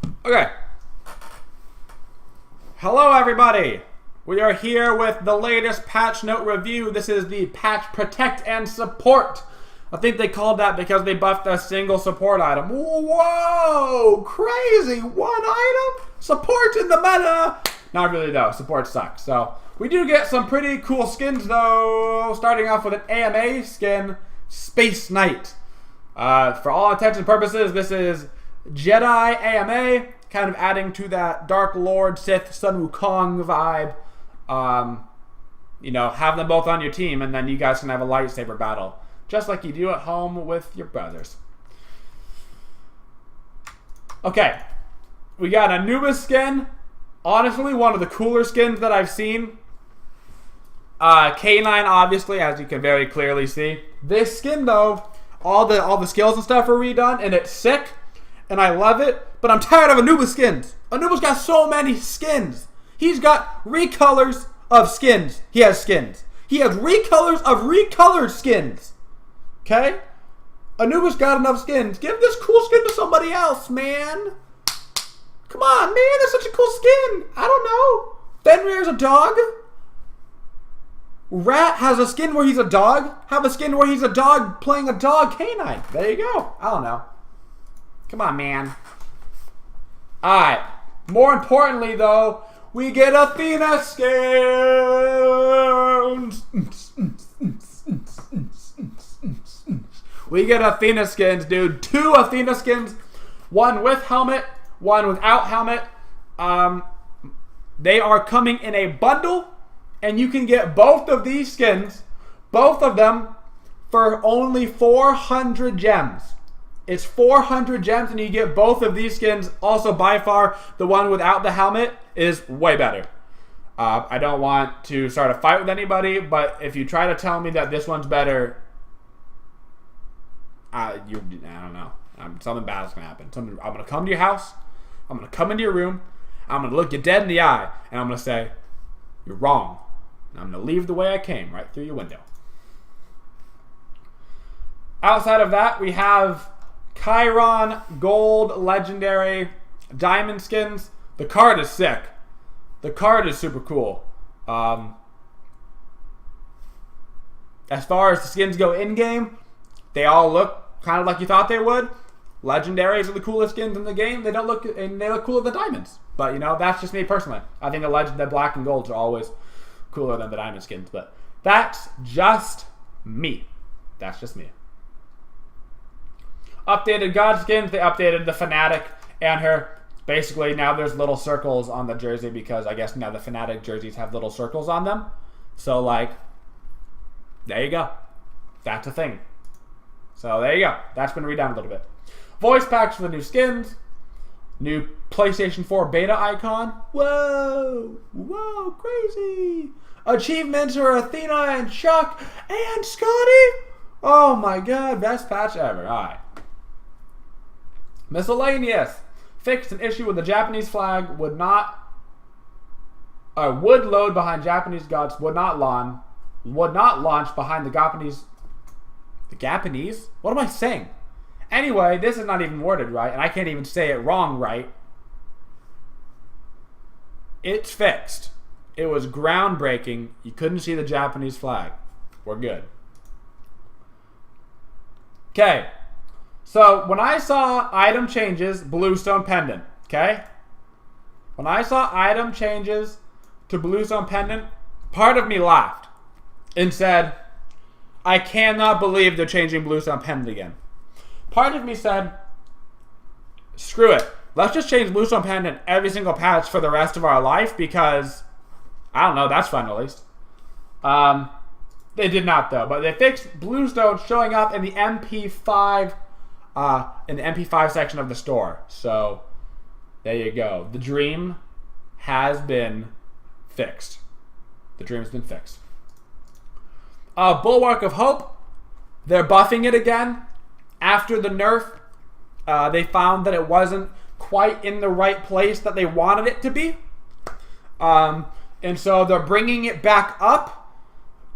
Okay. Hello, everybody. We are here with the latest patch note review. This is the patch Protect and Support. I think they called that because they buffed a single support item. Whoa! Crazy! One item? Support in the meta! Not really, though. Support sucks. So, we do get some pretty cool skins, though. Starting off with an AMA skin, Space Knight. For all intents and purposes, this is Jedi AMA, kind of adding to that Dark Lord, Sith, Sun Wukong vibe. You know, have them both on your team, and then you guys can have a lightsaber battle. Just like you do at home with your brothers. Okay. We got Anubis skin. Honestly, one of the cooler skins that I've seen. K9, obviously, as you can very clearly see. This skin, though, all the skills and stuff are redone, and it's sick, and I love it. But I'm tired of Anubis skins. Anubis got so many skins. He's got recolors of skins. He has skins. He has recolors of recolored skins. Okay? Anubis got enough skins. Give this cool skin to somebody else, man. Come on, man. That's such a cool skin. I don't know. Fenrir's a dog. Rat has a skin where he's a dog. Have a skin where he's a dog playing a dog canine. There you go. I don't know. Come on, man. Alright. More importantly, though, we get Athena skins. We get Athena skins, dude. 2 Athena skins. One with helmet, one without helmet. They are coming in a bundle, and you can get both of these skins, both of them, for only 400 gems. It's 400 gems, and you get both of these skins. Also, by far, the one without the helmet is way better. I don't want to start a fight with anybody, but if you try to tell me that this one's better, I don't know. Something bad is going to happen. I'm going to come to your house. I'm going to come into your room. I'm going to look you dead in the eye, and I'm going to say, you're wrong. And I'm going to leave the way I came, right through your window. Outside of that, we have Chiron Gold Legendary Diamond skins. The card is sick. The card is super cool. As far as the skins go in-game, they all look kind of like you thought they would. Legendaries are the coolest skins in the game. They look cooler than diamonds. But, you know, that's just me personally. I think the black and golds are always cooler than the diamond skins. But that's just me. That's just me. Updated God skins. They updated the Fnatic and her. Basically, now there's little circles on the jersey because I guess now the Fnatic jerseys have little circles on them. So, like, there you go. That's a thing. So, there you go. That's been redone a little bit. Voice packs for the new skins. New PlayStation 4 beta icon. Whoa. Whoa, crazy. Achievements are Athena and Chuck and Scotty. Oh, my God. Best patch ever. All right. Miscellaneous. Fixed an issue with the Japanese flag. Would load behind Japanese gods. Would not launch behind the Japanese. The Japanese? What am I saying? Anyway, this is not even worded right, and I can't even say it wrong right. It's fixed. It was groundbreaking. You couldn't see the Japanese flag. We're good. Okay. So, when I saw item changes, Bluestone Pendant, okay? When I saw item changes to Bluestone Pendant, part of me laughed and said, I cannot believe they're changing Bluestone Pendant again. Part of me said, screw it. Let's just change Bluestone Pendant every single patch for the rest of our life because, I don't know, that's fun at least. They did not though, but they fixed Bluestone showing up in the MP5 section of the store. So, there you go. The dream has been fixed. The dream's been fixed. Bulwark of Hope. They're buffing it again. After the nerf, they found that it wasn't quite in the right place that they wanted it to be. And so they're bringing it back up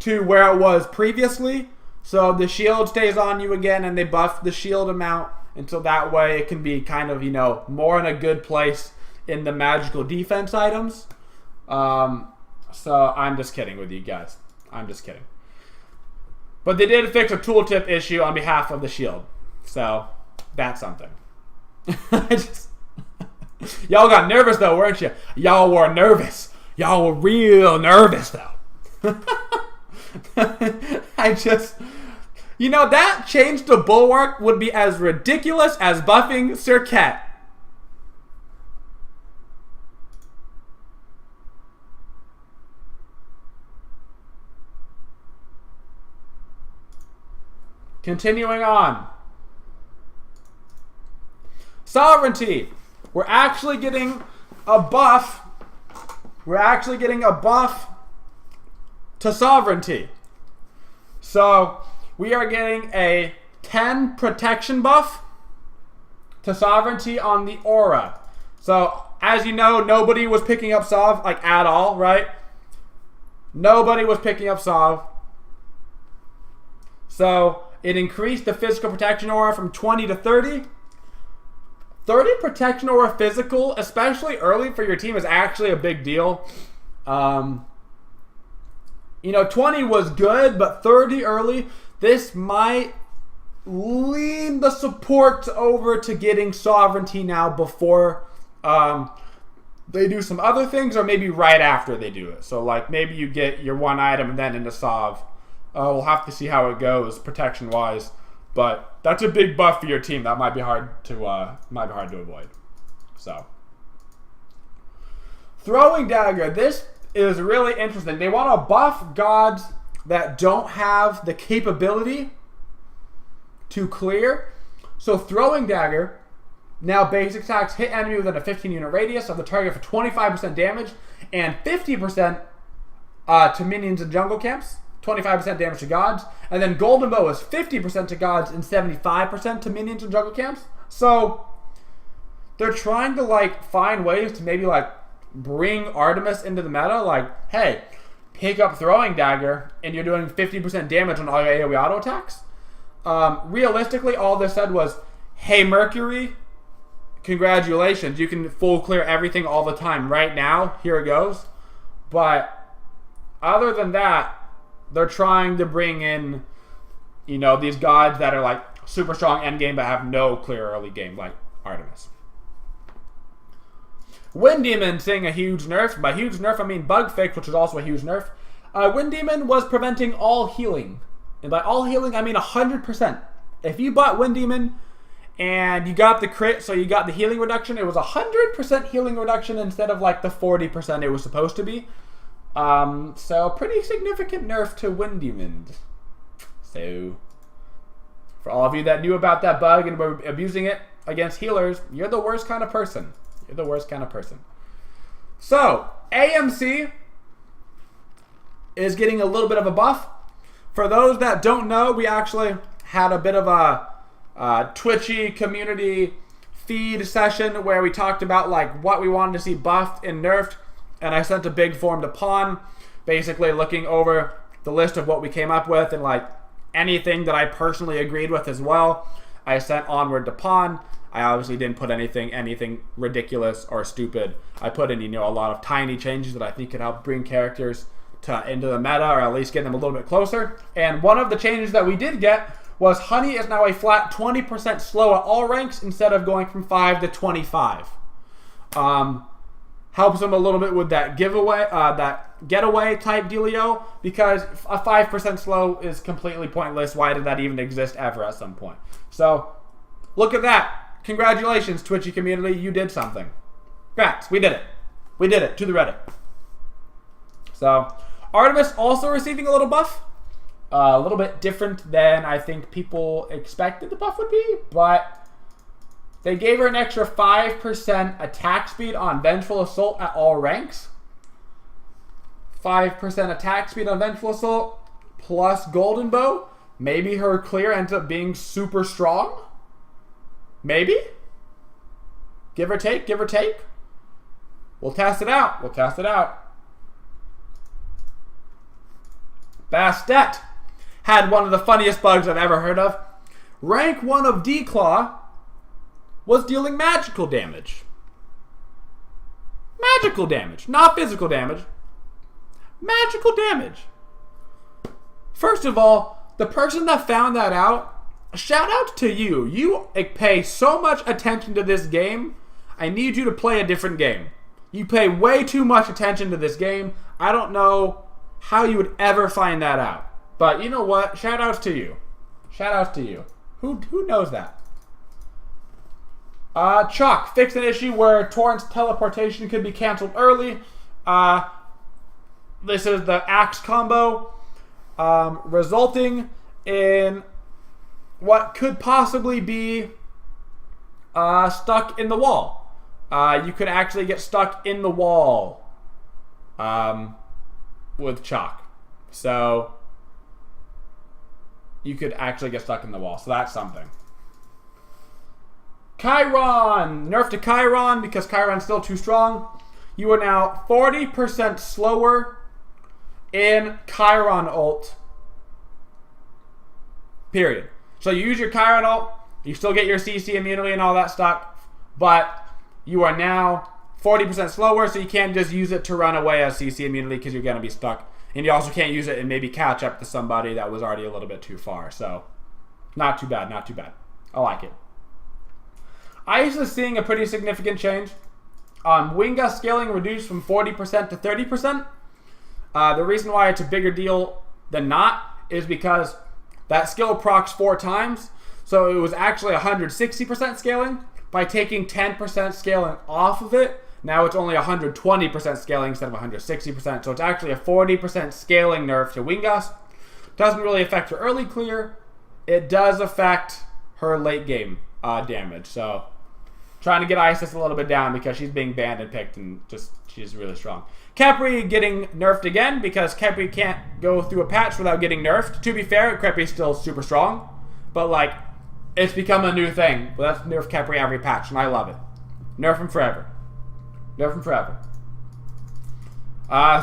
to where it was previously. So the shield stays on you again, and they buff the shield amount. until that way it can be kind of, you know, more in a good place in the magical defense items. So I'm just kidding with you guys. I'm just kidding. But they did fix a tooltip issue on behalf of the shield. So that's something. Y'all got nervous though, weren't you? Y'all were nervous. Y'all were real nervous though. You know, that change to Bulwark would be as ridiculous as buffing Sirket. Continuing on. Sovereignty. We're actually getting a buff. We're actually getting a buff to Sovereignty. So we are getting a 10 protection buff to Sovereignty on the aura. So as you know, nobody was picking up Sov like at all, right? Nobody was picking up Sov. So it increased the physical protection aura from 20 to 30. 30 protection aura physical, especially early for your team, is actually a big deal. You know, 20 was good, but 30 early, this might lean the support over to getting Sovereignty now before they do some other things, or maybe right after they do it. So like maybe you get your one item and then into Sov. We'll have to see how it goes protection wise, but that's a big buff for your team. That might be hard to avoid. So Throwing Dagger. This is really interesting. They want to buff gods that don't have the capability to clear. So Throwing Dagger, now basic attacks hit enemy within a 15 unit radius of the target for 25% damage and 50% to minions and jungle camps. 25% damage to gods. And then Golden Bow is 50% to gods and 75% to minions and jungle camps. So they're trying to like find ways to maybe like bring Artemis into the meta. Like, hey, pick up Throwing Dagger and you're doing 50% damage on all your AoE auto attacks. Realistically, all they said was, hey, Mercury, congratulations. You can full clear everything all the time right now. Here it goes. But other than that, they're trying to bring in, you know, these gods that are like super strong endgame but have no clear early game, like Artemis. Wind Demon seeing a huge nerf. By huge nerf, I mean bug fix, which is also a huge nerf. Wind Demon was preventing all healing. And by all healing, I mean 100%. If you bought Wind Demon and you got the crit, so you got the healing reduction, it was 100% healing reduction instead of like the 40% it was supposed to be. So pretty significant nerf to Wind Demon. So for all of you that knew about that bug and were abusing it against healers, you're the worst kind of person. You're the worst kind of person. So AMC is getting a little bit of a buff. For those that don't know, we actually had a bit of a Twitchy community feed session where we talked about like what we wanted to see buffed and nerfed. And I sent a big form to Pawn, basically looking over the list of what we came up with and like anything that I personally agreed with as well. I sent onward to Pawn. I obviously didn't put anything ridiculous or stupid. I put in, you know, a lot of tiny changes that I think could help bring characters into the meta, or at least get them a little bit closer. And one of the changes that we did get was Honey is now a flat 20% slow at all ranks instead of going from 5 to 25. Helps them a little bit with that giveaway, that getaway type dealio, because a 5% slow is completely pointless. Why did that even exist ever at some point? So look at that. Congratulations, Twitchy community. You did something. Congrats. We did it. We did it to the Reddit. So Artemis also receiving a little buff. A little bit different than I think people expected the buff would be, but they gave her an extra 5% attack speed on Vengeful Assault at all ranks. 5% attack speed on Vengeful Assault plus Golden Bow. Maybe her clear ends up being super strong. Maybe. Give or take, give or take. We'll test it out. We'll test it out. Bastet had one of the funniest bugs I've ever heard of. Rank 1 of D-Claw was dealing magical damage. Magical damage, not physical damage. Magical damage. First of all, the person that found that out, shout out to you. You pay so much attention to this game. I need you to play a different game. You pay way too much attention to this game. I don't know how you would ever find that out. But you know what? Shout outs to you. Shout outs to you. Who knows that? Chuck fixed an issue where Torrent's teleportation could be canceled early. This is the axe combo, resulting in what could possibly be stuck in the wall. You could actually get stuck in the wall with Chuck. So you could actually get stuck in the wall. So that's something. Chiron! Nerf to Chiron because Chiron's still too strong. You are now 40% slower in Chiron ult. Period. So you use your Chiron ult, you still get your CC immunity and all that stuff, but you are now 40% slower, so you can't just use it to run away as CC immunity because you're going to be stuck. And you also can't use it and maybe catch up to somebody that was already a little bit too far. So, not too bad, not too bad. I like it. Ice is seeing a pretty significant change. Winga scaling reduced from 40% to 30%. The reason why it's a bigger deal than not is because that skill procs 4 times. So it was actually 160% scaling. By taking 10% scaling off of it, now it's only 120% scaling instead of 160%. So it's actually a 40% scaling nerf to Wingas. Doesn't really affect her early clear. It does affect her late game damage. So trying to get Isis a little bit down because she's being banned and picked and just she's really strong. Khepri getting nerfed again because Khepri can't go through a patch without getting nerfed. To be fair, Khepri's still super strong. But like, it's become a new thing. But let's nerf Khepri every patch and I love it. Nerf him forever. Nerf him forever.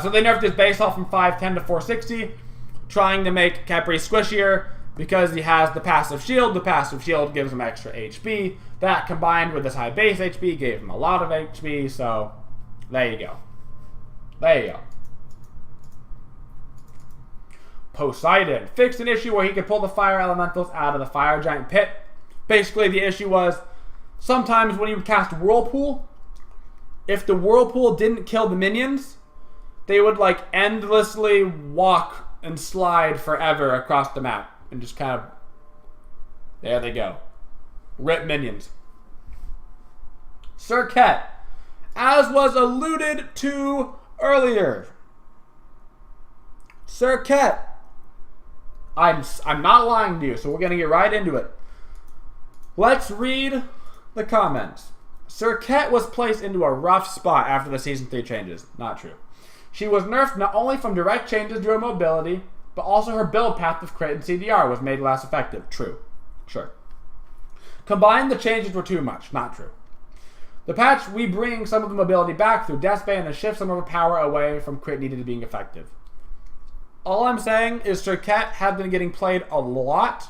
So they nerfed his base health from 510 to 460. Trying to make Khepri squishier because he has the passive shield. The passive shield gives him extra HP. That combined with his high base HP gave him a lot of HP. So there you go. There you go. Poseidon fixed an issue where he could pull the fire elementals out of the fire giant pit. Basically the issue was sometimes when you cast Whirlpool, if the Whirlpool didn't kill the minions, they would like endlessly walk and slide forever across the map. And just kind of, there they go. Rip minions. Serket, as was alluded to earlier. Serket, I'm not lying to you, so we're going to get right into it. Let's read the comments. Serket was placed into a rough spot after the Season 3 changes. Not true. She was nerfed not only from direct changes to her mobility, but also her build path with crit and CDR was made less effective. True. Sure. Combined, the changes were too much. Not true. The patch, we bring some of the mobility back through Deathbane and shift some of her power away from crit needed to being effective. All I'm saying is Serket has been getting played a lot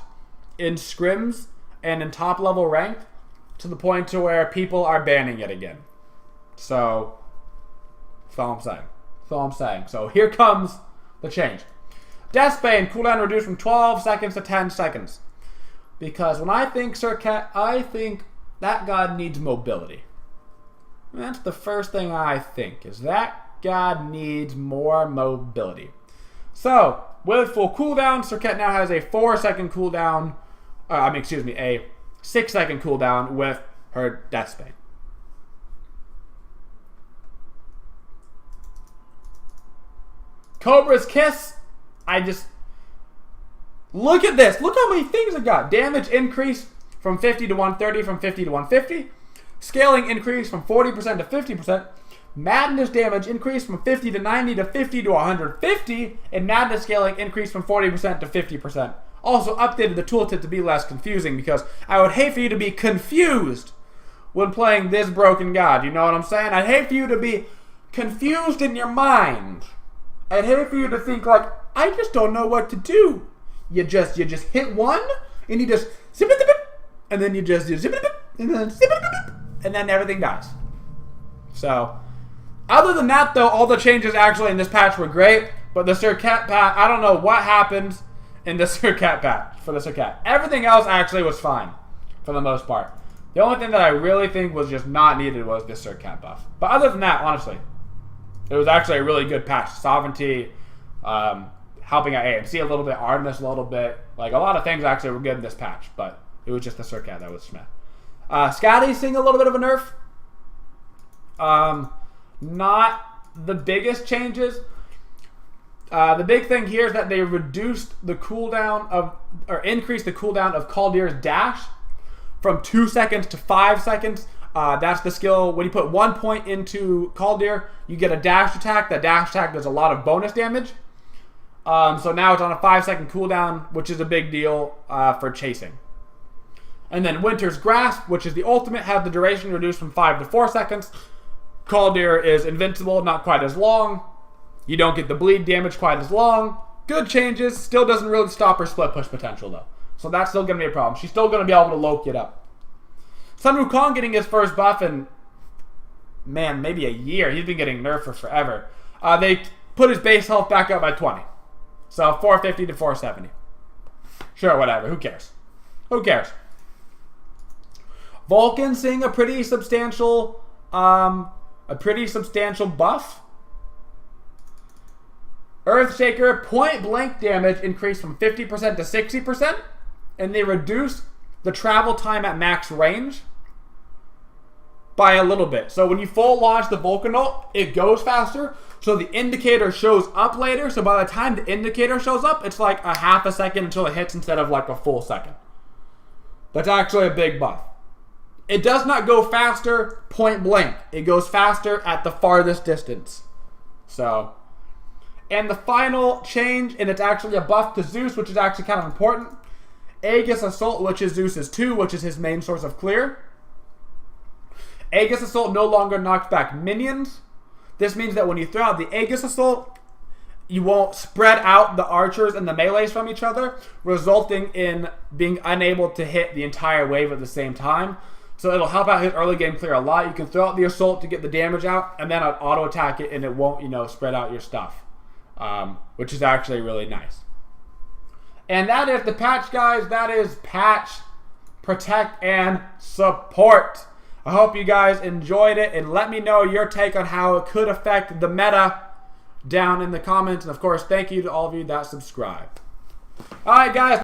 in scrims and in top level ranked to the point to where people are banning it again. So, that's all I'm saying. That's all I'm saying. So here comes the change. Deathbane cooldown reduced from 12 seconds to 10 seconds. Because when I think Serket, I think that god needs mobility. And that's the first thing I think, is that god needs more mobility. So, with full cooldown, Serket now has a 4-second cooldown, a 6-second cooldown with her Deathbane. Cobra's Kiss, look at this. Look how many things it got. Damage increase from 50 to 130, from 50 to 150. Scaling increase from 40% to 50%. Madness damage increased from 50 to 90 to 50 to 150. And madness scaling increased from 40% to 50%. Also updated the tooltip to be less confusing because I would hate for you to be confused when playing this broken god. You know what I'm saying? I'd hate for you to be confused in your mind. I'd hate for you to think like, I just don't know what to do. You just hit one and you just zip it, and then you just zip it, and then everything dies. So, other than that, though, all the changes actually in this patch were great. But the Surcat patch, I don't know what happened in the Surcat patch for the Surcat. Everything else actually was fine for the most part. The only thing that I really think was just not needed was this Surcat buff. But other than that, honestly, it was actually a really good patch. Sovereignty, helping out AMC a little bit, Artemis a little bit. Like, a lot of things actually were good in this patch, but it was just the Surcat that was Smith. Scotty's seeing a little bit of a nerf. Not the biggest changes. The big thing here is that they reduced the cooldown of, or increased the cooldown of Kaldir's dash from 2 seconds to 5 seconds. That's the skill. When you put 1 point into Kaldir, you get a dash attack. That dash attack does a lot of bonus damage. So now it's on a 5-second cooldown, which is a big deal for chasing. And then Winter's Grasp, which is the ultimate, has the duration reduced from 5 to 4 seconds. Kaldir is invincible, not quite as long. You don't get the bleed damage quite as long. Good changes. Still doesn't really stop her split push potential, though. So that's still going to be a problem. She's still going to be able to Loki it up. Sun Wukong getting his first buff in, man, maybe a year. He's been getting nerfed for forever. They put his base health back up by 20. So 450 to 470. Sure, whatever. Who cares? Who cares? Vulcan seeing a pretty substantial buff. Earthshaker point blank damage increased from 50% to 60%, and they reduced the travel time at max range by a little bit. So when you full launch the Vulcan ult, it goes faster, so the indicator shows up later. So by the time the indicator shows up, it's like a half a second until it hits instead of like a full second. That's actually a big buff. It does not go faster point blank. It goes faster at the farthest distance. So, and the final change, and it's actually a buff to Zeus, which is actually kind of important. Aegis Assault, which is Zeus's 2, which is his main source of clear. Aegis Assault no longer knocks back minions. This means that when you throw out the Aegis Assault, you won't spread out the archers and the melees from each other, resulting in being unable to hit the entire wave at the same time. So it'll help out his early game clear a lot. You can throw out the assault to get the damage out, and then auto attack it, and it won't, spread out your stuff, which is actually really nice. And that is the patch, guys. That is patch, protect, and support. I hope you guys enjoyed it, and let me know your take on how it could affect the meta down in the comments. And of course, thank you to all of you that subscribe. All right, guys.